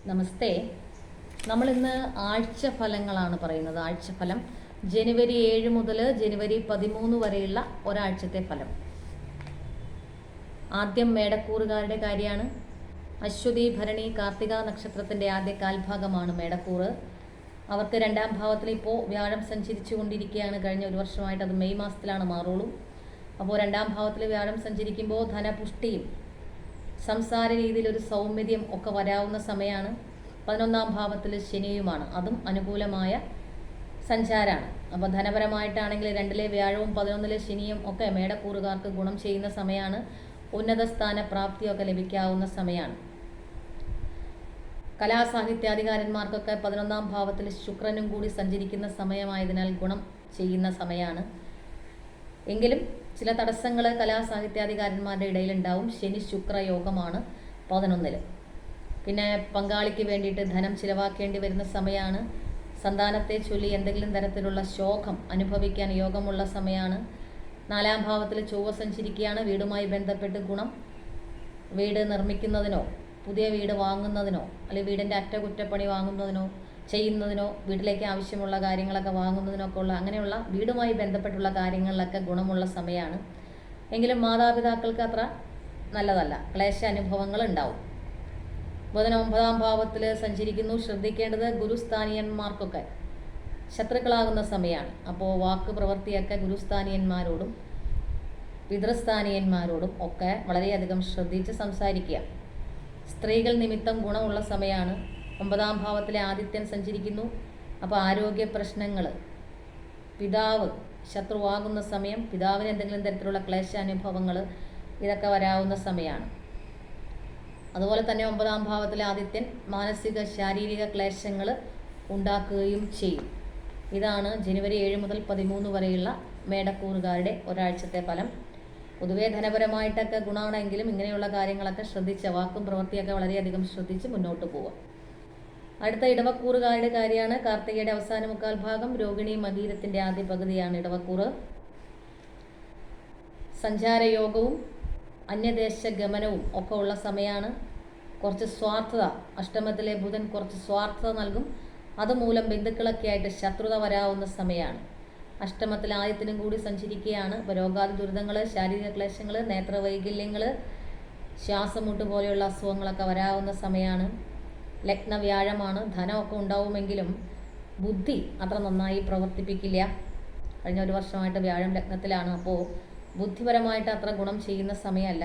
നമസ്തേ. നമ്മളിന്ന് ആഴ്ചഫലങ്ങളാണ് പറയുന്നത്. ആഴ്ചഫലം ജനുവരി 7 മുതൽ ജനുവരി 13 വരെയുള്ള ഒരാഴ്ചത്തെ ഫലം. ആദ്യം മേടക്കൂറുകാരുടെ കാര്യമാണ്. അശ്വതി, ഭരണി, കാർത്തിക നക്ഷത്രത്തിൻ്റെ ആദ്യ കാൽഭാഗമാണ് മേടക്കൂറ്. അവർക്ക് രണ്ടാം ഭാവത്തിൽ ഇപ്പോൾ വ്യാഴം സഞ്ചരിച്ചു കൊണ്ടിരിക്കുകയാണ്. കഴിഞ്ഞ ഒരു വർഷമായിട്ട് അത് മെയ് മാസത്തിലാണ് മാറുള്ളൂ. അപ്പോൾ രണ്ടാം ഭാവത്തിൽ വ്യാഴം സഞ്ചരിക്കുമ്പോൾ ധനപുഷ്ടിയും സംസാര രീതിയിലൊരു സൗമ്യതയും ഒക്കെ വരാവുന്ന സമയമാണ്. 11ാം ഭാവത്തിൽ ശനിയുമാണ്, അതും അനുകൂലമായ സഞ്ചാരമാണ്. അപ്പോൾ ധനപരമായിട്ടാണെങ്കിൽ 2-ലെ വ്യാഴവും 11-ലെ ശനിയും ഒക്കെ മേടക്കൂറുകാർക്ക് ഗുണം ചെയ്യുന്ന സമയമാണ്. ഉന്നത സ്ഥാന പ്രാപ്തിയൊക്കെ ലഭിക്കാവുന്ന സമയമാണ്. കലാസാഹിത്യാധികാരന്മാർക്കൊക്കെ 11ാം ഭാവത്തിൽ ശുക്രനും കൂടി സഞ്ചരിക്കുന്ന സമയമായതിനാൽ ഗുണം ചെയ്യുന്ന സമയമാണ്. എങ്കിലും ചില തടസ്സങ്ങൾ കലാസാഹിത്യാധികാരന്മാരുടെ ഇടയിലുണ്ടാവും. ശനി ശുക്ര യോഗമാണ് 11-ൽ. പിന്നെ പങ്കാളിക്ക് വേണ്ടിയിട്ട് ധനം ചിലവാക്കേണ്ടി വരുന്ന സമയമാണ്. സന്താനത്തെ ചൊല്ലി എന്തെങ്കിലും തരത്തിലുള്ള ശോകം അനുഭവിക്കാൻ യോഗമുള്ള സമയമാണ്. 4ാം ഭാവത്തിൽ ചൊവ്വ സഞ്ചരിക്കുകയാണ്. വീടുമായി ബന്ധപ്പെട്ട് ഗുണം, വീട് നിർമ്മിക്കുന്നതിനോ പുതിയ വീട് വാങ്ങുന്നതിനോ അല്ലെങ്കിൽ വീടിൻ്റെ അറ്റകുറ്റപ്പണി വാങ്ങുന്നതിനോ ചെയ്യുന്നതിനോ വീട്ടിലേക്ക് ആവശ്യമുള്ള കാര്യങ്ങളൊക്കെ വാങ്ങുന്നതിനൊക്കെ ഉള്ള അങ്ങനെയുള്ള വീടുമായി ബന്ധപ്പെട്ടുള്ള കാര്യങ്ങളിലൊക്കെ ഗുണമുള്ള സമയമാണ്. എങ്കിലും മാതാപിതാക്കൾക്ക് അത്ര നല്ലതല്ല, ക്ലേശ അനുഭവങ്ങൾ ഉണ്ടാവും. ബുധൻ 9ാം ഭാവത്തിൽ സഞ്ചരിക്കുന്നു. ശ്രദ്ധിക്കേണ്ടത് ഗുരുസ്ഥാനീയന്മാർക്കൊക്കെ ശത്രുക്കളാകുന്ന സമയമാണ്. അപ്പോൾ വാക്ക് പ്രവൃത്തിയൊക്കെ ഗുരുസ്ഥാനീയന്മാരോടും പിതൃസ്ഥാനീയന്മാരോടും ഒക്കെ വളരെയധികം ശ്രദ്ധിച്ച് സംസാരിക്കുക. സ്ത്രീകൾ നിമിത്തം ഗുണമുള്ള സമയമാണ്. 9ാം ഭാവത്തിലെ ആദിത്യൻ സഞ്ചരിക്കുന്നു. അപ്പോൾ ആരോഗ്യ പ്രശ്നങ്ങൾ, പിതാവ് ശത്രുവാകുന്ന സമയം, പിതാവിന് എന്തെങ്കിലും തരത്തിലുള്ള ക്ലേശാനുഭവങ്ങൾ ഇതൊക്കെ വരാവുന്ന സമയമാണ്. അതുപോലെ തന്നെ 9ാം ഭാവത്തിലെ ആദിത്യൻ മാനസിക ശാരീരിക ക്ലേശങ്ങൾ ഉണ്ടാക്കുകയും ചെയ്യും. ഇതാണ് ജനുവരി 7 മുതൽ 13 വരെയുള്ള മേടക്കൂറുകാരുടെ ഒരാഴ്ചത്തെ ഫലം. പൊതുവേ ധനപരമായിട്ടൊക്കെ ഗുണമാണെങ്കിലും ഇങ്ങനെയുള്ള കാര്യങ്ങളൊക്കെ ശ്രദ്ധിച്ച് വാക്കും പ്രവൃത്തിയൊക്കെ വളരെയധികം ശ്രദ്ധിച്ച് മുന്നോട്ട് പോവുക. അടുത്ത ഇടവക്കൂറുകാരുടെ കാര്യമാണ്. കാർത്തികയുടെ അവസാന മുക്കാൽ ഭാഗം, രോഹിണി മകീരത്തിൻ്റെ ആദ്യ പകുതിയാണ് ഇടവക്കൂറ്. സഞ്ചാരയോഗവും അന്യദേശ ഗമനവും ഒക്കെ ഉള്ള സമയമാണ്. കുറച്ച് സ്വാർത്ഥത, അഷ്ടമത്തിലെ ബുധൻ കുറച്ച് സ്വാർത്ഥത നൽകും. അതുമൂലം ബന്ധുക്കളൊക്കെ ആയിട്ട് ശത്രുത വരാവുന്ന സമയമാണ്. അഷ്ടമത്തിൽ ആദ്യത്തിനും കൂടി സഞ്ചരിക്കുകയാണ്. ഇപ്പോൾ രോഗാതി ദുരിതങ്ങൾ, ശാരീരിക ക്ലേശങ്ങൾ, നേത്രവൈകല്യങ്ങൾ, ശ്വാസമുട്ട് പോലെയുള്ള അസുഖങ്ങളൊക്കെ വരാവുന്ന സമയമാണ്. ലഗ്ന വ്യാഴമാണ്. ധനമൊക്കെ ഉണ്ടാവുമെങ്കിലും ബുദ്ധി അത്ര നന്നായി പ്രവർത്തിപ്പിക്കില്ല. കഴിഞ്ഞ ഒരു വർഷമായിട്ട് വ്യാഴം ലഗ്നത്തിലാണ്. അപ്പോൾ ബുദ്ധിപരമായിട്ട് അത്ര ഗുണം ചെയ്യുന്ന സമയമല്ല.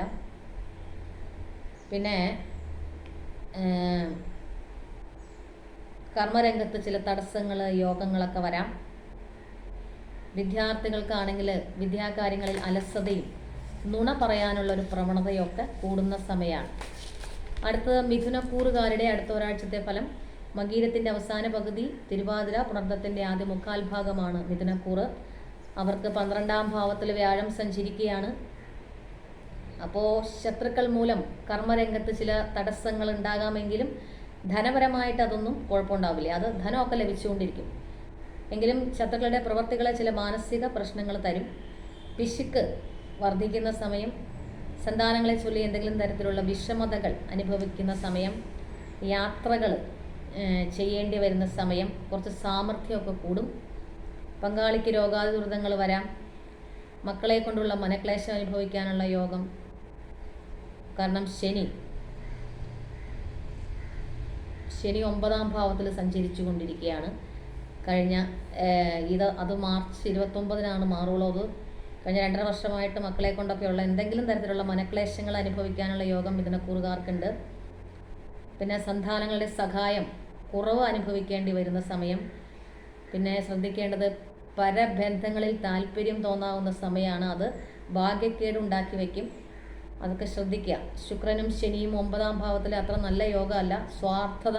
പിന്നെ കർമ്മരംഗത്ത് ചില തടസ്സങ്ങൾ, യോഗങ്ങളൊക്കെ വരാം. വിദ്യാർത്ഥികൾക്കാണെങ്കിൽ വിദ്യാകാര്യങ്ങളിൽ അലസതയും നുണ പറയാനുള്ളൊരു പ്രവണതയൊക്കെ കൂടുന്ന സമയമാണ്. അടുത്തത് മിഥുനക്കൂറുകാരുടെ അടുത്ത ഒരാഴ്ചത്തെ ഫലം. മകീരത്തിൻ്റെ അവസാന പകുതി, തിരുവാതിര, പുണർദത്തിൻ്റെ ആദ്യ മുക്കാൽ ഭാഗമാണ് മിഥുനക്കൂറ്. അവർക്ക് 12ാം ഭാവത്തിൽ വ്യാഴം സഞ്ചരിക്കുകയാണ്. അപ്പോൾ ശത്രുക്കൾ മൂലം കർമ്മരംഗത്ത് ചില തടസ്സങ്ങൾ ഉണ്ടാകാമെങ്കിലും ധനപരമായിട്ട് അതൊന്നും കുഴപ്പമുണ്ടാവില്ല. അത് ധനമൊക്കെ ലഭിച്ചുകൊണ്ടിരിക്കും. എങ്കിലും ശത്രുക്കളുടെ പ്രവർത്തികളെ ചില മാനസിക പ്രശ്നങ്ങൾ തരും. പിശുക്ക് വർദ്ധിക്കുന്ന സമയം, സന്താനങ്ങളെ ചൊല്ലി എന്തെങ്കിലും തരത്തിലുള്ള വിഷമതകൾ അനുഭവിക്കുന്ന സമയം, യാത്രകൾ ചെയ്യേണ്ടി വരുന്ന സമയം, കുറച്ച് സാമർഥ്യമൊക്കെ കൂടും. പങ്കാളിക്ക് രോഗാതി ദുരിതങ്ങൾ വരാം. മക്കളെ കൊണ്ടുള്ള മനക്ലേശം അനുഭവിക്കാനുള്ള യോഗം. കാരണം ശനി 9ാം ഭാവത്തിൽ സഞ്ചരിച്ചു കൊണ്ടിരിക്കുകയാണ്. കഴിഞ്ഞ അത് മാർച്ച് 29-നാണ് മാറുള്ളത്. കഴിഞ്ഞ 2.5 വർഷമായിട്ട് മക്കളെ കൊണ്ടൊക്കെയുള്ള എന്തെങ്കിലും തരത്തിലുള്ള മനക്ലേശങ്ങൾ അനുഭവിക്കാനുള്ള യോഗം മിഥുനക്കൂറുകാർക്കുണ്ട്. പിന്നെ സന്താനങ്ങളുടെ സഹായം കുറവ് അനുഭവിക്കേണ്ടി വരുന്ന സമയം. പിന്നെ ശ്രദ്ധിക്കേണ്ടത് പരബന്ധങ്ങളിൽ താല്പര്യം തോന്നാവുന്ന സമയമാണ്. അത് ഭാഗ്യക്കേട് ഉണ്ടാക്കി വയ്ക്കും. അതൊക്കെ ശ്രദ്ധിക്കുക. ശുക്രനും ശനിയും 9ാം ഭാവത്തിൽ അത്ര നല്ല യോഗമല്ല. സ്വാർത്ഥത,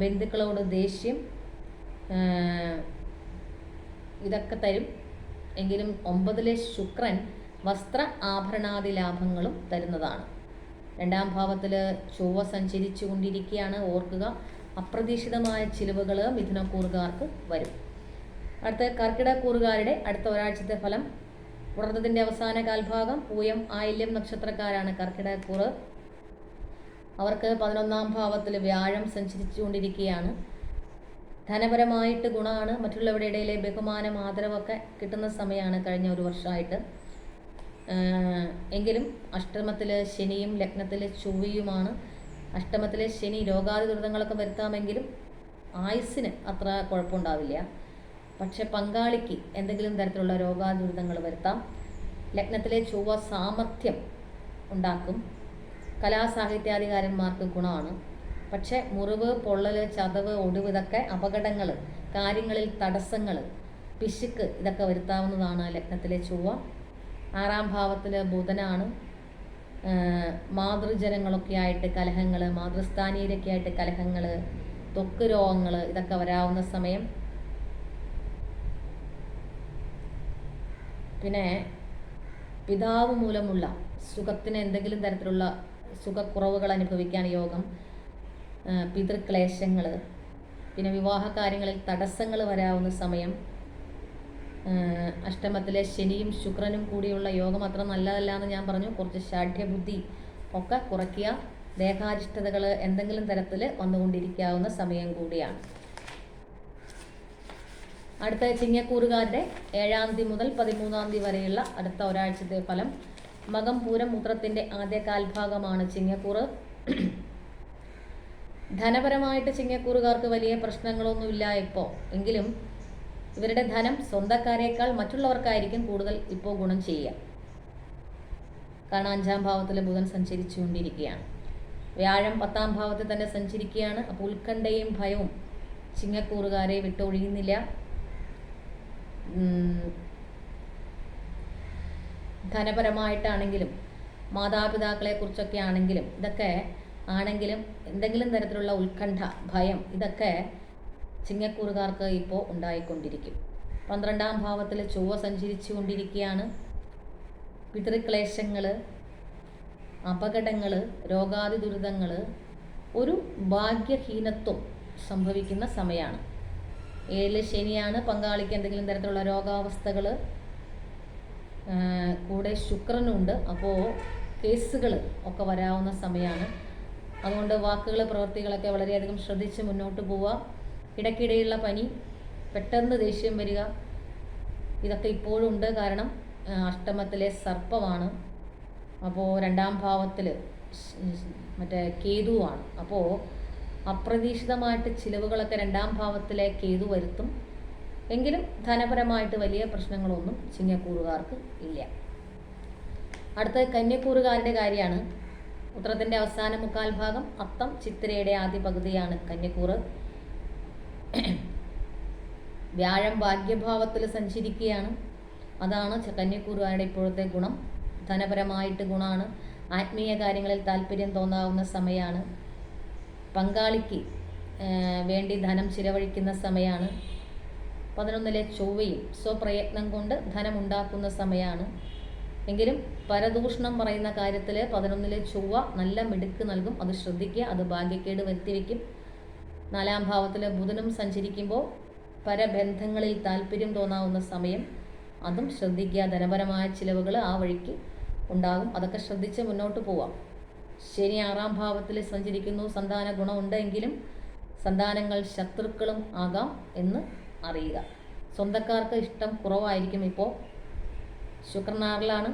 ബന്ധുക്കളോട് ദേഷ്യം, ഇതൊക്കെ തരും. എങ്കിലും 9ലെ ശുക്രൻ വസ്ത്ര ആഭരണാദി ലാഭങ്ങളും തരുന്നതാണ്. 2ാം ഭാവത്തിൽ ചൊവ്വ സഞ്ചരിച്ചു കൊണ്ടിരിക്കുകയാണ്. ഓർക്കുക, അപ്രതീക്ഷിതമായ ചിലവുകൾ മിഥുനക്കൂറുകാർക്ക് വരും. അടുത്ത കർക്കിടക്കൂറുകാരുടെ അടുത്ത ഒരാഴ്ചത്തെ ഫലം. പുണർദത്തിൻ്റെ അവസാന കാൽഭാഗം, പൂയം, ആയില്യം നക്ഷത്രക്കാരാണ് കർക്കിടക്കൂറ്. അവർക്ക് 11-ാം ഭാവത്തിൽ വ്യാഴം സഞ്ചരിച്ചുകൊണ്ടിരിക്കുകയാണ്. ധനപരമായിട്ട് ഗുണമാണ്. മറ്റുള്ളവരുടെ ഇടയിലെ ബഹുമാനം, ആദരവൊക്കെ കിട്ടുന്ന സമയമാണ് കഴിഞ്ഞ ഒരു വർഷമായിട്ട്. എങ്കിലും അഷ്ടമത്തിൽ ശനിയും ലഗ്നത്തിൽ ചൊവ്വയുമാണ്. അഷ്ടമത്തിലെ ശനി രോഗാതി ദുരിതങ്ങളൊക്കെ വരുത്താമെങ്കിലും ആയുസ്സിന് അത്ര കുഴപ്പമുണ്ടാവില്ല. പക്ഷെ പങ്കാളിക്ക് എന്തെങ്കിലും തരത്തിലുള്ള രോഗാതി ദുരിതങ്ങൾ വരുത്താം. ലഗ്നത്തിലെ ചൊവ്വ സാമർഥ്യം ഉണ്ടാക്കും. കലാസാഹിത്യാധികാരന്മാർക്ക് ഗുണമാണ്. പക്ഷെ മുറിവ്, പൊള്ളൽ, ചതവ്, ഒടിവ് ഇതൊക്കെ അപകടങ്ങൾ, കാര്യങ്ങളിൽ തടസ്സങ്ങൾ, പിശുക്ക് ഇതൊക്കെ വരുത്താവുന്നതാണ് ലഗ്നത്തിലെ ചൊവ്വ. 6-ാം ഭാവത്തിൽ ബുധനാണ്. മാതൃജനങ്ങളൊക്കെ ആയിട്ട് കലഹങ്ങൾ, മാതൃസ്ഥാനീയരൊക്കെ ആയിട്ട് കലഹങ്ങൾ, ത്വക്ക് രോഗങ്ങൾ ഇതൊക്കെ വരാവുന്ന സമയം. പിന്നെ പിതാവ് മൂലമുള്ള സുഖത്തിന് എന്തെങ്കിലും തരത്തിലുള്ള സുഖക്കുറവുകൾ അനുഭവിക്കാൻ യോഗം. പിതൃക്ലേശങ്ങൾ, പിന്നെ വിവാഹ കാര്യങ്ങളിൽ തടസ്സങ്ങൾ വരാവുന്ന സമയം. അഷ്ടമത്തിലെ ശനിയും ശുക്രനും കൂടിയുള്ള യോഗം അത്ര നല്ലതല്ല എന്ന് ഞാൻ പറഞ്ഞു. കുറച്ച് ഷാഠ്യബുദ്ധി ഒക്കെ കുറയ്ക്കുക. ദേഹാരിഷ്ടതകൾ എന്തെങ്കിലും തരത്തിൽ വന്നുകൊണ്ടിരിക്കാവുന്ന സമയം കൂടിയാണ്. അടുത്ത ചിങ്ങക്കൂറുകാരുടെ 7-ാം തീയതി മുതൽ 13-ാം തീയതി വരെയുള്ള അടുത്ത ഒരാഴ്ചത്തെ ഫലം. മകം, പൂരം, ഉത്രത്തിൻ്റെ ആദ്യ കാൽഭാഗമാണ് ചിങ്ങക്കൂറ്. ധനപരമായിട്ട് ചിങ്ങക്കൂറുകാർക്ക് വലിയ പ്രശ്നങ്ങളൊന്നുമില്ല ഇപ്പോൾ. എങ്കിലും ഇവരുടെ ധനം സ്വന്തക്കാരേക്കാൾ മറ്റുള്ളവർക്കായിരിക്കും കൂടുതൽ ഇപ്പോൾ ഗുണം ചെയ്യുക. കാരണം 5-ാം ഭാവത്തിൽ ബുധൻ സഞ്ചരിച്ചുകൊണ്ടിരിക്കുകയാണ്. വ്യാഴം 10-ാം ഭാവത്തിൽ തന്നെ സഞ്ചരിക്കുകയാണ്. അപ്പോൾ ഉത്കണ്ഠയും ഭയവും ചിങ്ങക്കൂറുകാരെ വിട്ടൊഴിയുന്നില്ല. ധനപരമായിട്ടാണെങ്കിലും മാതാപിതാക്കളെ കുറിച്ചൊക്കെ ആണെങ്കിലും ഇതൊക്കെ ആണെങ്കിലും എന്തെങ്കിലും തരത്തിലുള്ള ഉത്കണ്ഠ, ഭയം ഇതൊക്കെ ചിങ്ങക്കൂറുകാർക്ക് ഇപ്പോൾ ഉണ്ടായിക്കൊണ്ടിരിക്കും. 12-ാം ഭാവത്തിൽ ചൊവ്വ സഞ്ചരിച്ചു കൊണ്ടിരിക്കുകയാണ്. പിതൃക്ലേശങ്ങൾ, അപകടങ്ങൾ, രോഗാതി ദുരിതങ്ങൾ, ഒരു ഭാഗ്യഹീനത്വം സംഭവിക്കുന്ന സമയമാണ്. 7 ശനിയാണ്. പങ്കാളിക്ക് എന്തെങ്കിലും തരത്തിലുള്ള രോഗാവസ്ഥകൾ, കൂടെ ശുക്രനുണ്ട്. അപ്പോൾ കേസുകൾ ഒക്കെ വരാവുന്ന സമയമാണ്. അതുകൊണ്ട് വാക്കുകൾ, പ്രവൃത്തികളൊക്കെ വളരെയധികം ശ്രദ്ധിച്ച് മുന്നോട്ട് പോവുക. ഇടയ്ക്കിടെയുള്ള പനി, പെട്ടെന്ന് ദേഷ്യം വരിക ഇതൊക്കെ ഇപ്പോഴും ഉണ്ട്. കാരണം അഷ്ടമത്തിലെ സർപ്പമാണ്. അപ്പോൾ 2-ാം ഭാവത്തിൽ മറ്റേ കേതുവാണ്. അപ്പോൾ അപ്രതീക്ഷിതമായിട്ട് ചിലവുകളൊക്കെ 2-ാം ഭാവത്തിലെ കേതു വരുത്തും. എങ്കിലും ധനപരമായിട്ട് വലിയ പ്രശ്നങ്ങളൊന്നും ചിങ്ങക്കൂറുകാർക്ക് ഇല്ല. അടുത്ത കന്യക്കൂറുകാരുടെ കാര്യമാണ്. ഉത്രത്തിൻ്റെ അവസാന 1/4 ഭാഗം, അത്തം, ചിത്തിരയുടെ ആദ്യ പകുതിയാണ് കന്യക്കൂറ്. വ്യാഴം ഭാഗ്യഭാവത്തിൽ സഞ്ചരിക്കുകയാണ്. അതാണ് കന്യക്കൂറുകാരുടെ ഇപ്പോഴത്തെ ഗുണം. ധനപരമായിട്ട് ഗുണമാണ്. ആത്മീയ കാര്യങ്ങളിൽ താല്പര്യം തോന്നാവുന്ന സമയമാണ്. പങ്കാളിക്ക് വേണ്ടി ധനം ചിലവഴിക്കുന്ന സമയമാണ്. 11-ലെ ചൊവ്വയും സ്വപ്രയത്നം കൊണ്ട് ധനമുണ്ടാക്കുന്ന സമയമാണ്. എങ്കിലും പരദൂഷണം പറയുന്ന കാര്യത്തിൽ 11-ലെ ചൊവ്വ നല്ല മിടുക്ക് നൽകും. അത് ശ്രദ്ധിക്കുക. അത് ഭാഗ്യക്കേട് വരുത്തിവെക്കും. 4-ാം ഭാവത്തിൽ ബുധനും സഞ്ചരിക്കുമ്പോൾ പരബന്ധങ്ങളിൽ താല്പര്യം തോന്നാവുന്ന സമയം. അതും ശ്രദ്ധിക്കുക. ധനപരമായ ചിലവുകൾ ആ വഴിക്ക് ഉണ്ടാകും. അതൊക്കെ ശ്രദ്ധിച്ച് മുന്നോട്ട് പോവാം. ശനി 6-ാം ഭാവത്തിൽ സഞ്ചരിക്കുന്നു. സന്താന ഗുണമുണ്ടെങ്കിലും സന്താനങ്ങൾ ശത്രുക്കളും ആകാം എന്ന് അറിയുക. സ്വന്തക്കാർക്ക് ഇഷ്ടം കുറവായിരിക്കും ഇപ്പോൾ. ശുക്രൻ 6-ലാണ്.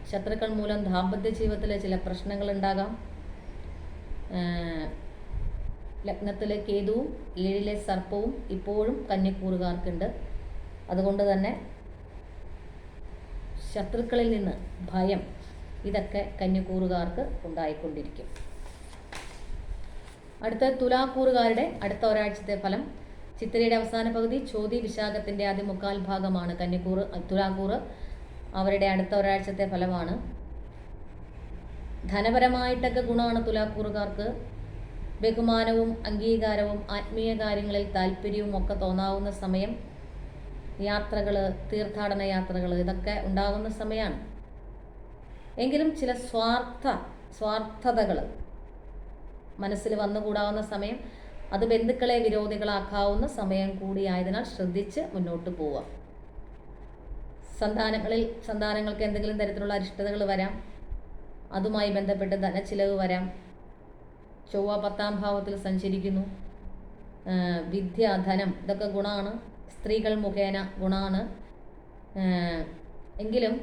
ശത്രുക്കൾ മൂലം ദാമ്പത്യ ജീവിതത്തിൽ ചില പ്രശ്നങ്ങൾ ഉണ്ടാകാം. ലഗ്നത്തിലെ കേതുവും 7-ലെ സർപ്പവും ഇപ്പോഴും കന്യക്കൂറുകാർക്കുണ്ട്. അതുകൊണ്ട് തന്നെ ശത്രുക്കളിൽ നിന്ന് ഭയം ഇതൊക്കെ കന്യക്കൂറുകാർക്ക് ഉണ്ടായിക്കൊണ്ടിരിക്കും. അടുത്ത തുലാക്കൂറുകാരുടെ അടുത്ത ഒരാഴ്ചത്തെ ഫലം. ചിത്തിരയുടെ അവസാന പകുതി, ചോതി, വിശാഖത്തിൻ്റെ ആദ്യ 1/4 ഭാഗമാണ് കന്യക്കൂറ്. തുലാക്കൂറ് അവരുടെ അടുത്ത ഒരാഴ്ചത്തെ ഫലമാണ്. ധനപരമായിട്ടൊക്കെ ഗുണമാണ് തുലാക്കൂറുകാർക്ക്. ബഹുമാനവും അംഗീകാരവും ആത്മീയ കാര്യങ്ങളിൽ താല്പര്യവും ഒക്കെ തോന്നാവുന്ന സമയം. യാത്രകൾ, തീർത്ഥാടന യാത്രകൾ ഇതൊക്കെ ഉണ്ടാകുന്ന സമയമാണ്. എങ്കിലും ചില സ്വാർത്ഥതകൾ മനസ്സിൽ വന്നുകൂടാവുന്ന സമയം. അത് ബന്ധുക്കളെ വിരോധികളാക്കാവുന്ന സമയം കൂടിയായതിനാൽ ശ്രദ്ധിച്ച് മുന്നോട്ട് പോവുക. സന്താനങ്ങൾക്ക് എന്തെങ്കിലും തരത്തിലുള്ള അരിഷ്ടതകൾ വരാം. അതുമായി ബന്ധപ്പെട്ട് ധനച്ചിലവ് വരാം. ചൊവ്വ 10ാം ഭാവത്തിൽ സഞ്ചരിക്കുന്നു. വിദ്യ, ധനം ഇതൊക്കെ ഗുണമാണ്. സ്ത്രീകൾ മുഖേന ഗുണമാണ്. എങ്കിലും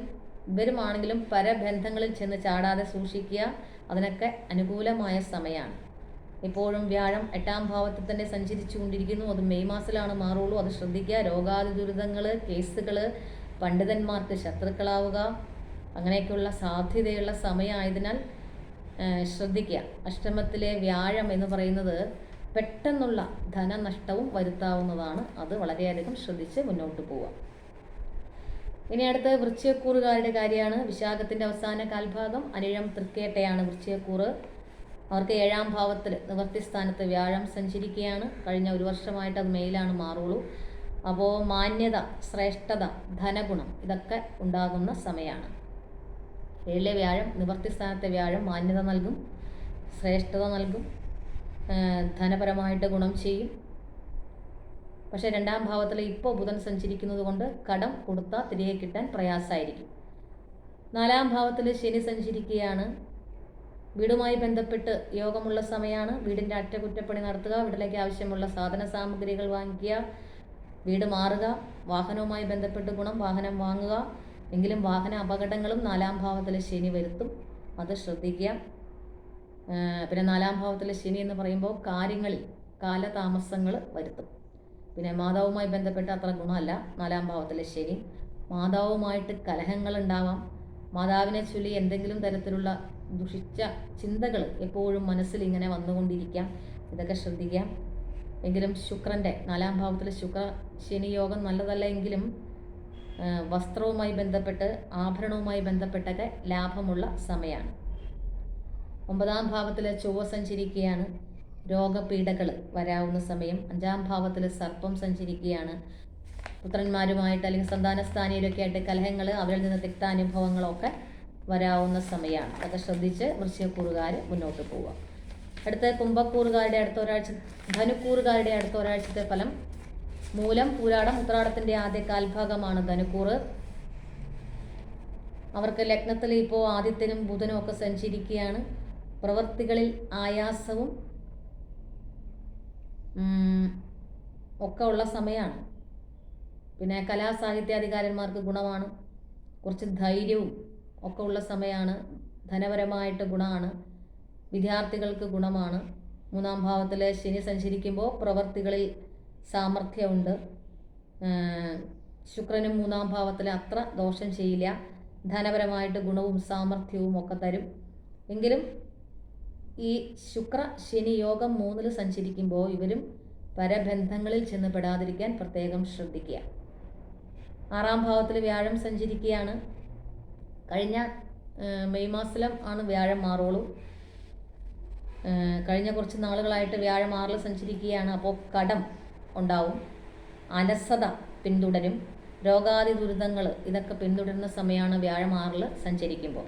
ഇവരുമാണെങ്കിലും പരബന്ധങ്ങളിൽ ചെന്ന് ചാടാതെ സൂക്ഷിക്കുക. അതിനൊക്കെ അനുകൂലമായ സമയമാണ്. ഇപ്പോഴും വ്യാഴം 8ാം ഭാവത്തിൽ തന്നെ സഞ്ചരിച്ചു കൊണ്ടിരിക്കുന്നു. അത് മെയ് മാസത്തിലാണ് മാറുള്ളൂ. അത് ശ്രദ്ധിക്കുക. രോഗാതി ദുരിതങ്ങൾ, കേസുകൾ, പണ്ഡിതന്മാർക്ക് ശത്രുക്കളാവുക, അങ്ങനെയൊക്കെയുള്ള സാധ്യതയുള്ള സമയമായതിനാൽ ശ്രദ്ധിക്കുക. അഷ്ടമത്തിലെ വ്യാഴം എന്ന് പറയുന്നത് പെട്ടെന്നുള്ള ധനനഷ്ടവും വരുത്താവുന്നതാണ്. അത് വളരെയധികം ശ്രദ്ധിച്ച് മുന്നോട്ട് പോവുക. ഇനി അടുത്ത് വൃശ്ചികക്കൂറുകാരുടെ കാര്യമാണ്. വിശാഖത്തിൻ്റെ അവസാന കാൽഭാഗം, അനിഴം തൃക്കേട്ടയാണ് വൃശ്ചികക്കൂറ്. അവർക്ക് 7ാം ഭാവത്തിൽ നിവർത്തി സ്ഥാനത്ത് വ്യാഴം സഞ്ചരിക്കുകയാണ്. കഴിഞ്ഞ ഒരു വർഷമായിട്ട് അത് മെയിലാണ് മാറുള്ളൂ. അപ്പോൾ മാന്യത, ശ്രേഷ്ഠത, ധനഗുണം ഇതൊക്കെ ഉണ്ടാകുന്ന സമയമാണ്. 7ലെ വ്യാഴം, നിവർത്തി സ്ഥാനത്തെ വ്യാഴം മാന്യത നൽകും, ശ്രേഷ്ഠത നൽകും, ധനപരമായിട്ട് ഗുണം ചെയ്യും. പക്ഷേ 2ാം ഭാവത്തിൽ ഇപ്പോൾ ബുധൻ സഞ്ചരിക്കുന്നത് കൊണ്ട് കടം കൊടുത്താൽ തിരികെ കിട്ടാൻ പ്രയാസമായിരിക്കും. 4ാം ഭാവത്തിൽ ശനി സഞ്ചരിക്കുകയാണ്. വീടുമായി ബന്ധപ്പെട്ട് യോഗമുള്ള സമയമാണ്. വീടിൻ്റെ അറ്റകുറ്റപ്പണി നടത്തുക, വീട്ടിലേക്ക് ആവശ്യമുള്ള സാധന സാമഗ്രികൾ വാങ്ങിക്കുക, വീട് മാറുക, വാഹനവുമായി ബന്ധപ്പെട്ട് ഗുണം, വാഹനം വാങ്ങുക. എങ്കിലും വാഹന അപകടങ്ങളും 4ാം ഭാവത്തിൽ ശനി വരുത്തും. അത് ശ്രദ്ധിക്കുക. പിന്നെ 4ാം ഭാവത്തിൽ ശനി എന്ന് പറയുമ്പോൾ കാര്യങ്ങളിൽ കാലതാമസങ്ങൾ വരുത്തും. പിന്നെ മാതാവുമായി ബന്ധപ്പെട്ട് അത്ര ഗുണമല്ല 4ാം ഭാവത്തിലെ ശനി. മാതാവുമായിട്ട് കലഹങ്ങൾ ഉണ്ടാവാം. മാതാവിനെ ചൊല്ലി എന്തെങ്കിലും തരത്തിലുള്ള ദുഷിച്ച ചിന്തകൾ എപ്പോഴും മനസ്സിൽ ഇങ്ങനെ വന്നുകൊണ്ടിരിക്കാം. ഇതൊക്കെ ശ്രദ്ധിക്കാം. എങ്കിലും ശുക്രൻ്റെ 4ാം ഭാവത്തിൽ ശുക്ര ശനി യോഗം നല്ലതല്ല. എങ്കിലും വസ്ത്രവുമായി ബന്ധപ്പെട്ട്, ആഭരണവുമായി ബന്ധപ്പെട്ടൊക്കെ ലാഭമുള്ള സമയമാണ്. 9ാം ഭാവത്തിൽ ചൊവ്വ സഞ്ചരിക്കുകയാണ്. രോഗപീഠകൾ വരാവുന്ന സമയം. 5ാം ഭാവത്തിൽ സർപ്പം സഞ്ചരിക്കുകയാണ്. പുത്രന്മാരുമായിട്ട് അല്ലെങ്കിൽ സന്താനസ്ഥാനീയരൊക്കെ ആയിട്ട് കലഹങ്ങൾ, അവരിൽ നിന്ന് തിക്താനുഭവങ്ങളൊക്കെ വരാവുന്ന സമയമാണ്. അതൊക്കെ ശ്രദ്ധിച്ച് വൃശ്ചികക്കൂറുകാർ മുന്നോട്ട് പോവുക. അടുത്ത കുംഭക്കൂറുകാരുടെ അടുത്ത ഒരാഴ്ച, ധനുക്കൂറുകാരുടെ അടുത്ത ഒരാഴ്ചത്തെ ഫലം. മൂലം, പൂരാടം, ഉത്രാടത്തിൻ്റെ ആദ്യ കാൽഭാഗമാണ് ധനുക്കൂറ്. അവർക്ക് ലഗ്നത്തിൽ ഇപ്പോൾ ആദിത്യനും ബുധനും ഒക്കെ സഞ്ചരിക്കുകയാണ്. പ്രവൃത്തികളിൽ ആയാസവും ഒക്കെ ഉള്ള സമയമാണ്. പിന്നെ കലാസാഹിത്യാധികാരന്മാർക്ക് ഗുണമാണ്. കുറച്ച് ധൈര്യവും ഒക്കെ ഉള്ള സമയമാണ്. ധനപരമായിട്ട് ഗുണമാണ്. വിദ്യാർത്ഥികൾക്ക് ഗുണമാണ്. 3ാം ഭാവത്തിൽ ശനി സഞ്ചരിക്കുമ്പോൾ പ്രവൃത്തികളിൽ സാമർഥ്യമുണ്ട്. ശുക്രനും 3ാം ഭാവത്തിൽ അത്ര ദോഷം ചെയ്യില്ല. ധനപരമായിട്ട് ഗുണവും സാമർഥ്യവും ഒക്കെ തരും. എങ്കിലും ഈ ശുക്ര ശനി യോഗം 3ൽ സഞ്ചരിക്കുമ്പോൾ ഇവരും പരബന്ധങ്ങളിൽ ചെന്ന് പെടാതിരിക്കാൻ പ്രത്യേകം ശ്രദ്ധിക്കുക. 6ാം ഭാവത്തിൽ വ്യാഴം സഞ്ചരിക്കുകയാണ്. കഴിഞ്ഞ മെയ് മാസത്തിലും ആണ് വ്യാഴം മാറുള്ളൂ. കഴിഞ്ഞ കുറച്ച് നാളുകളായിട്ട് വ്യാഴം 6ൽ സഞ്ചരിക്കുകയാണ്. അപ്പോൾ കടം ഉണ്ടാവും, അലസത പിന്തുടരും, രോഗാതി ദുരിതങ്ങൾ ഇതൊക്കെ പിന്തുടരുന്ന സമയമാണ് വ്യാഴം 6ൽ സഞ്ചരിക്കുമ്പോൾ.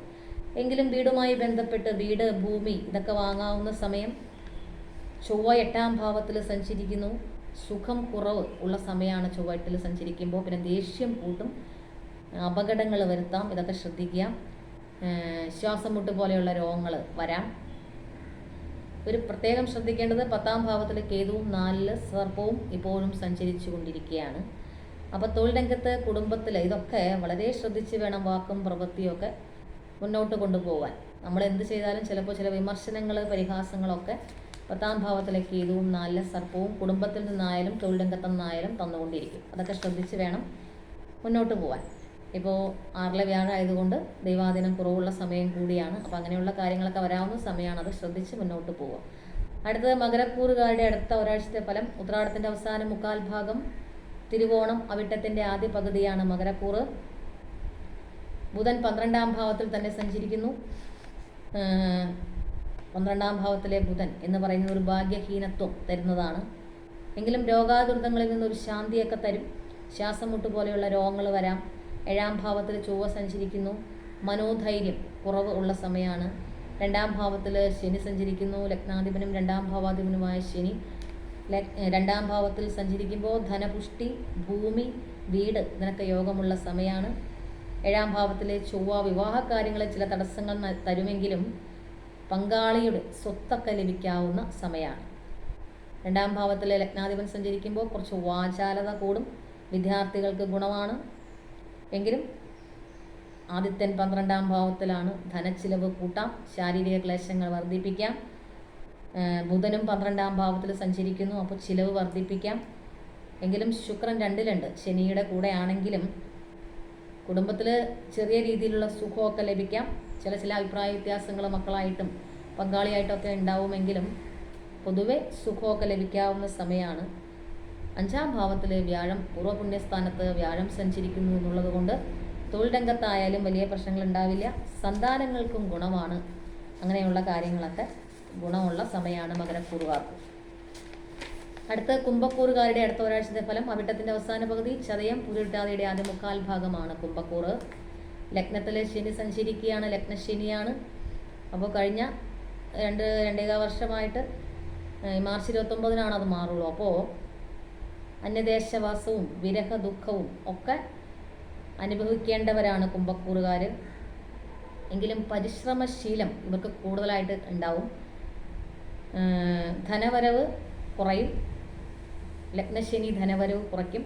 എങ്കിലും വീടുമായി ബന്ധപ്പെട്ട് വീട്, ഭൂമി ഇതൊക്കെ വാങ്ങാവുന്ന സമയം. ചൊവ്വ 8ാം ഭാവത്തിൽ സഞ്ചരിക്കുന്നു. സുഖം കുറവ് ഉള്ള സമയമാണ് ചൊവ്വ 8ൽ സഞ്ചരിക്കുമ്പോൾ. പിന്നെ ദേഷ്യം കൂട്ടും, അപകടങ്ങൾ വരുത്താം. ഇതൊക്കെ ശ്രദ്ധിക്കുക. ശ്വാസം മുട്ട് പോലെയുള്ള രോഗങ്ങൾ വരാം. ഒരു പ്രത്യേകം ശ്രദ്ധിക്കേണ്ടത് 10ാം ഭാവത്തിൽ കേതുവും 4ൽ സർപ്പവും ഇപ്പോഴും സഞ്ചരിച്ചു കൊണ്ടിരിക്കുകയാണ്. അപ്പോൾ തൊഴിൽ രംഗത്ത്, കുടുംബത്തിൽ ഇതൊക്കെ വളരെ ശ്രദ്ധിച്ച് വേണം വാക്കും പ്രവൃത്തിയൊക്കെ മുന്നോട്ട് കൊണ്ടുപോകാൻ. നമ്മൾ എന്ത് ചെയ്താലും ചിലപ്പോൾ ചില വിമർശനങ്ങൾ, പരിഹാസങ്ങളൊക്കെ 10ാം ഭാവത്തിലെ കേതുവും 4ലെ സർപ്പവും കുടുംബത്തിൽ നിന്നായാലും തൊഴിൽ രംഗത്തു നിന്നായാലും തന്നുകൊണ്ടിരിക്കും. അതൊക്കെ ശ്രദ്ധിച്ച് വേണം മുന്നോട്ട് പോകാൻ. ഇപ്പോൾ 6ലെ വ്യാഴം ആയതുകൊണ്ട് ദൈവാധീനം കുറവുള്ള സമയം കൂടിയാണ്. അപ്പോൾ അങ്ങനെയുള്ള കാര്യങ്ങളൊക്കെ വരാവുന്ന സമയമാണ്. അത് ശ്രദ്ധിച്ച് മുന്നോട്ട് പോവുക. അടുത്തത് മകരക്കൂറുകാരുടെ അടുത്ത ഒരാഴ്ചത്തെ ഫലം. ഉത്രാടത്തിൻ്റെ അവസാന മുക്കാൽ ഭാഗം, തിരുവോണം, അവിട്ടത്തിൻ്റെ ആദ്യ പകുതിയാണ് മകരക്കൂറ്. ബുധൻ 12ാം ഭാവത്തിൽ തന്നെ സഞ്ചരിക്കുന്നു. 12ാം ഭാവത്തിലെ ബുധൻ എന്ന് പറയുന്നത് ഒരു ഭാഗ്യഹീനത്വം തരുന്നതാണ്. എങ്കിലും രോഗാതുരിതങ്ങളിൽ നിന്നൊരു ശാന്തിയൊക്കെ തരും. ശ്വാസം മുട്ട് പോലെയുള്ള രോഗങ്ങൾ വരാം. 7ാം ഭാവത്തിൽ ചൊവ്വ സഞ്ചരിക്കുന്നു. മനോധൈര്യം കുറവ് ഉള്ള സമയമാണ്. 2ാം ഭാവത്തിൽ ശനി സഞ്ചരിക്കുന്നു. ലഗ്നാധിപനും 2ാം ഭാവാധിപനുമായ ശനി 2ാം ഭാവത്തിൽ സഞ്ചരിക്കുമ്പോൾ ധനപുഷ്ടി, ഭൂമി, വീട് ഇതിനൊക്കെ യോഗമുള്ള സമയമാണ്. 7ാം ഭാവത്തിലെ ചൊവ്വ വിവാഹ കാര്യങ്ങളിൽ ചില തടസ്സങ്ങൾ തരുമെങ്കിലും പങ്കാളിയുടെ സ്വത്തൊക്കെ ലഭിക്കാവുന്ന സമയമാണ്. 2ാം ഭാവത്തിലെ ലഗ്നാധിപൻ സഞ്ചരിക്കുമ്പോൾ കുറച്ച് വാചാലത കൂടും, വിദ്യാർത്ഥികൾക്ക് ഗുണമാണ്. എങ്കിലും ആദിത്യൻ 12ാം ഭാവത്തിലാണ്, ധനച്ചിലവ് കൂട്ടാം, ശാരീരിക ക്ലേശങ്ങൾ വർദ്ധിപ്പിക്കാം. ബുധനും 12ാം ഭാവത്തിൽ സഞ്ചരിക്കുന്നു, അപ്പോൾ ചിലവ് വർദ്ധിപ്പിക്കാം. എങ്കിലും ശുക്രൻ 2ലുണ്ട്, ശനിയുടെ കൂടെ ആണെങ്കിലും കുടുംബത്തിൽ ചെറിയ രീതിയിലുള്ള സുഖമൊക്കെ ലഭിക്കാം. ചില അഭിപ്രായ വ്യത്യാസങ്ങൾ മക്കളായിട്ടും പങ്കാളിയായിട്ടൊക്കെ ഉണ്ടാവുമെങ്കിലും പൊതുവെ സുഖമൊക്കെ ലഭിക്കാവുന്ന സമയമാണ്. 5ാം ഭാവത്തിൽ വ്യാഴം, പൂർവ്വപുണ്യസ്ഥാനത്ത് വ്യാഴം സഞ്ചരിക്കുന്നു എന്നുള്ളത് കൊണ്ട് തൊഴിൽ രംഗത്തായാലും വലിയ പ്രശ്നങ്ങൾ ഉണ്ടാവില്ല. സന്താനങ്ങൾക്കും ഗുണമാണ്. അങ്ങനെയുള്ള കാര്യങ്ങളൊക്കെ ഗുണമുള്ള സമയമാണ് മകരക്കൂറുകാർക്ക്. അടുത്ത കുംഭക്കൂറുകാരുടെ അടുത്ത ഒരാഴ്ചത്തെ ഫലം. അവിട്ടത്തിൻ്റെ അവസാന പകുതി, ചതയം പുരുട്ടാതിയുടെ ആദ്യ 1/4 ഭാഗമാണ് കുംഭക്കൂറ്. ലഗ്നത്തിൽ ശനി സഞ്ചരിക്കുകയാണ്, ലഗ്നശനിയാണ്. അപ്പോൾ കഴിഞ്ഞ 2.25 വർഷമായിട്ട് മാർച്ച് 29-നാണ് അത് മാറുള്ളൂ. അപ്പോൾ അന്യദേശവാസവും വിരഹ ദുഃഖവും ഒക്കെ അനുഭവിക്കേണ്ടവരാണ് കുംഭക്കൂറുകാർ. എങ്കിലും പരിശ്രമശീലം ഇവർക്ക് കൂടുതലായിട്ട് ഉണ്ടാവും. ധനവരവ് കുറയും, ലഗ്നശനി ധനവരവ് കുറയ്ക്കും.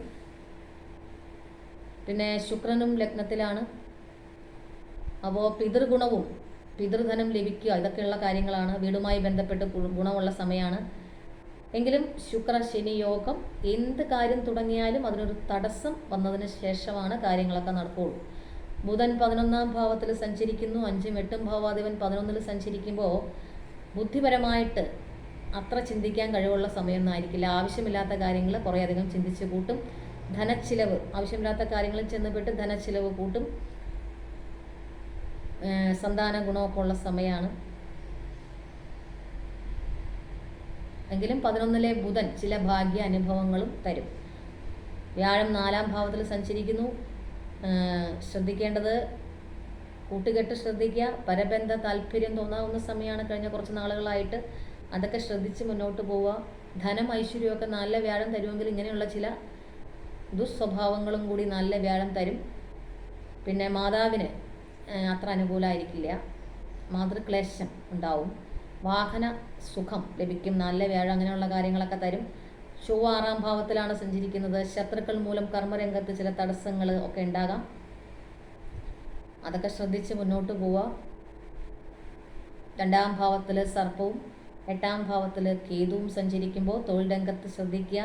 പിന്നെ ശുക്രനും ലഗ്നത്തിലാണ്, അപ്പോൾ പിതൃഗുണവും പിതൃധനം ലഭിക്കുക ഇതൊക്കെയുള്ള കാര്യങ്ങളാണ്. വീടുമായി ബന്ധപ്പെട്ട് ഗുണമുള്ള സമയമാണ്. എങ്കിലും ശുക്ര ശനി യോഗം എന്ത് കാര്യം തുടങ്ങിയാലും അതിനൊരു തടസ്സം വന്നതിന് ശേഷമാണ് കാര്യങ്ങളൊക്കെ നടക്കുകയുള്ളൂ. ബുധൻ 11ാം ഭാവത്തിൽ സഞ്ചരിക്കുന്നു, 5ഉം 8ഉം ഭാവാധിപൻ 11ൽ സഞ്ചരിക്കുമ്പോൾ ബുദ്ധിപരമായിട്ട് അത്ര ചിന്തിക്കാൻ കഴിവുള്ള സമയമൊന്നും ആയിരിക്കില്ല. ആവശ്യമില്ലാത്ത കാര്യങ്ങൾ കുറേയധികം ചിന്തിച്ച് കൂട്ടും. ധനച്ചിലവ്, ആവശ്യമില്ലാത്ത കാര്യങ്ങളിൽ ചെന്നുപെട്ട് ധനച്ചിലവ് കൂട്ടും. സന്താന ഗുണമൊക്കെ ഉള്ള സമയമാണ്. എങ്കിലും 11ലെ ബുധൻ ചില ഭാഗ്യ അനുഭവങ്ങളും തരും. വ്യാഴം 4ാം ഭാവത്തിൽ സഞ്ചരിക്കുന്നു. ശ്രദ്ധിക്കേണ്ടത് കൂട്ടുകെട്ട് ശ്രദ്ധിക്കുക. പരബന്ധ താല്പര്യം തോന്നാവുന്ന സമയമാണ് കഴിഞ്ഞ കുറച്ച് നാളുകളായിട്ട്. അതൊക്കെ ശ്രദ്ധിച്ച് മുന്നോട്ട് പോവുക. ധനം ഐശ്വര്യമൊക്കെ നല്ല വ്യാഴം തരുമെങ്കിൽ ഇങ്ങനെയുള്ള ചില ദുസ്വഭാവങ്ങളും കൂടി നല്ല വ്യാഴം തരും. പിന്നെ മാതാവിന് അത്ര അനുകൂലമായിരിക്കില്ല, മാതൃക്ലേശം ഉണ്ടാവും. വാഹന സുഖം ലഭിക്കും, നല്ല വ്യാഴം അങ്ങനെയുള്ള കാര്യങ്ങളൊക്കെ തരും. ചൊവ്വ 6ാം ഭാവത്തിലാണ് സഞ്ചരിക്കുന്നത്. ശത്രുക്കൾ മൂലം കർമ്മരംഗത്ത് ചില തടസ്സങ്ങൾ ഒക്കെ ഉണ്ടാകാം. അതൊക്കെ ശ്രദ്ധിച്ച് മുന്നോട്ട് പോവുക. 2ാം ഭാവത്തിൽ സർപ്പവും 8ാം ഭാവത്തിൽ കേതുവും സഞ്ചരിക്കുമ്പോൾ തൊഴിൽ രംഗത്ത് ശ്രദ്ധിക്കുക,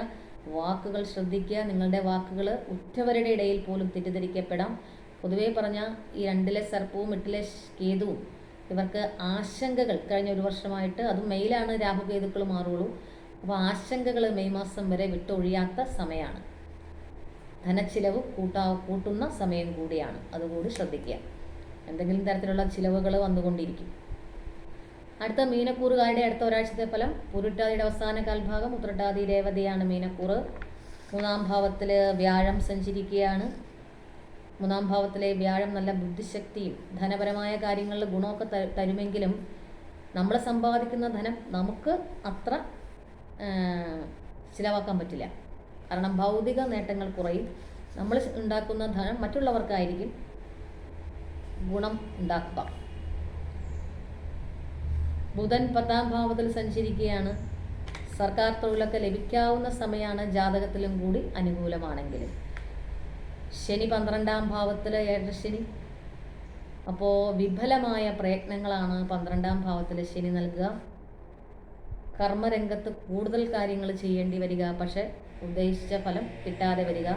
വാക്കുകൾ ശ്രദ്ധിക്കുക. നിങ്ങളുടെ വാക്കുകൾ ഉറ്റവരുടെ ഇടയിൽ പോലും തെറ്റിദ്ധരിക്കപ്പെടാം. പൊതുവേ പറഞ്ഞാൽ ഈ 2ലെ സർപ്പവും 8ലെ കേതുവും ഇവർക്ക് ആശങ്കകൾ കഴിഞ്ഞ 1 വർഷമായിട്ട്, അതും മെയിലാണ് രാഹുകേതുക്കൾ മാറുള്ളൂ. അപ്പോൾ ആശങ്കകൾ മെയ് മാസം വരെ വിട്ടൊഴിയാത്ത സമയമാണ്. ധനച്ചിലവ് കൂട്ടുന്ന സമയം കൂടിയാണ്, അതുകൂടി ശ്രദ്ധിക്കുക. എന്തെങ്കിലും തരത്തിലുള്ള ചിലവുകൾ വന്നുകൊണ്ടിരിക്കും. അടുത്ത മീനക്കൂറുകാരുടെ അടുത്ത ഒരാഴ്ചത്തെ ഫലം. പുരുട്ടാതിയുടെ അവസാന കാൽഭാഗം, ഉത്രട്ടാതി രേവതിയാണ് മീനക്കൂറ്. 3ാം ഭാവത്തിൽ വ്യാഴം സഞ്ചരിക്കുകയാണ്. 3ാം ഭാവത്തിലെ വ്യാഴം നല്ല ബുദ്ധിശക്തിയും ധനപരമായ കാര്യങ്ങളിൽ ഗുണമൊക്കെ തരുമെങ്കിലും നമ്മൾ സമ്പാദിക്കുന്ന ധനം നമുക്ക് അത്ര ചിലവാക്കാൻ പറ്റില്ല. കാരണം ഭൗതിക നേട്ടങ്ങൾ കുറയും. നമ്മൾ ഉണ്ടാക്കുന്ന ധനം മറ്റുള്ളവർക്കായിരിക്കും ഗുണം ഉണ്ടാക്കുക. ബുധൻ 10ാം ഭാവത്തിൽ സഞ്ചരിക്കുകയാണ്. സർക്കാർ തൊഴിലൊക്കെ ലഭിക്കാവുന്ന സമയമാണ്, ജാതകത്തിലും കൂടി അനുകൂലമാണെങ്കിലും. ശനി 12ാം ഭാവത്തിൽ ഏഴരശനി. അപ്പോൾ വിഫലമായ പ്രയത്നങ്ങളാണ് 12ാം ഭാവത്തിൽ ശനി നൽകുക. കർമ്മരംഗത്ത് കൂടുതൽ കാര്യങ്ങൾ ചെയ്യേണ്ടി വരിക, പക്ഷെ ഉദ്ദേശിച്ച ഫലം കിട്ടാതെ വരിക.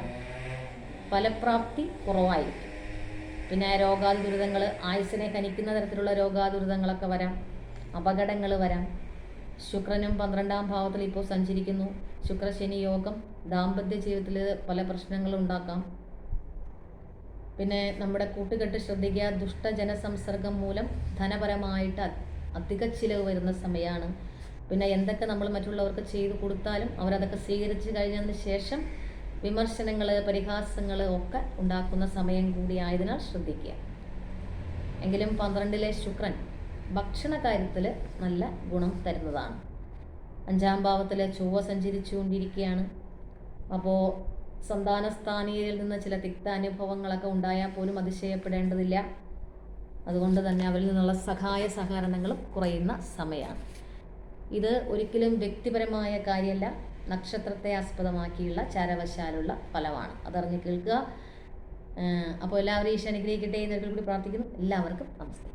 ഫലപ്രാപ്തി കുറവായിരിക്കും. പിന്നെ രോഗാതി ദുരിതങ്ങൾ, ആയുസ്സിനെ ഹനിക്കുന്ന തരത്തിലുള്ള രോഗാദുരിതങ്ങളൊക്കെ വരാം, അപകടങ്ങൾ വരാം. ശുക്രനും 12ാം ഭാവത്തിൽ ഇപ്പോൾ സഞ്ചരിക്കുന്നു. ശുക്രശനി യോഗം ദാമ്പത്യ ജീവിതത്തിൽ പല പ്രശ്നങ്ങളും ഉണ്ടാക്കാം. പിന്നെ നമ്മുടെ കൂട്ടുകെട്ട് ശ്രദ്ധിക്കുക. ദുഷ്ടജനസംസർഗം മൂലം ധനപരമായിട്ട് അധിക ചിലവ് വരുന്ന സമയമാണ്. പിന്നെ എന്തൊക്കെ നമ്മൾ മറ്റുള്ളവർക്ക് ചെയ്തു കൊടുത്താലും അവരതൊക്കെ സ്വീകരിച്ച് കഴിഞ്ഞതിന് ശേഷം വിമർശനങ്ങൾ, പരിഹാസങ്ങൾ ഒക്കെ ഉണ്ടാക്കുന്ന സമയം കൂടിയായതിനാൽ ശ്രദ്ധിക്കുക. എങ്കിലും 12ലെ ശുക്രൻ ഭക്ഷണ കാര്യത്തിൽ നല്ല ഗുണം തരുന്നതാണ്. 5ാം ഭാവത്തിൽ ചൊവ്വ സഞ്ചരിച്ചുകൊണ്ടിരിക്കുകയാണ്. അപ്പോൾ സന്താനസ്ഥാനീയരിൽ നിന്ന് ചില തിക്ത അനുഭവങ്ങളൊക്കെ ഉണ്ടായാൽ പോലും അതിശയപ്പെടേണ്ടതില്ല. അതുകൊണ്ട് തന്നെ അവരിൽ നിന്നുള്ള സഹായ സഹകരണങ്ങളും കുറയുന്ന സമയമാണ്. ഇത് ഒരിക്കലും വ്യക്തിപരമായ കാര്യമല്ല, നക്ഷത്രത്തെ ആസ്പദമാക്കിയുള്ള ചാരവശാലുള്ള ഫലമാണ്. അതറിഞ്ഞ് കേൾക്കുക. അപ്പോൾ എല്ലാവരെയും ഈശ്വരൻ അനുഗ്രഹിക്കട്ടെ എന്നൊരിക്കൽ കൂടി പ്രാർത്ഥിക്കുന്നു. എല്ലാവർക്കും നമസ്തേ.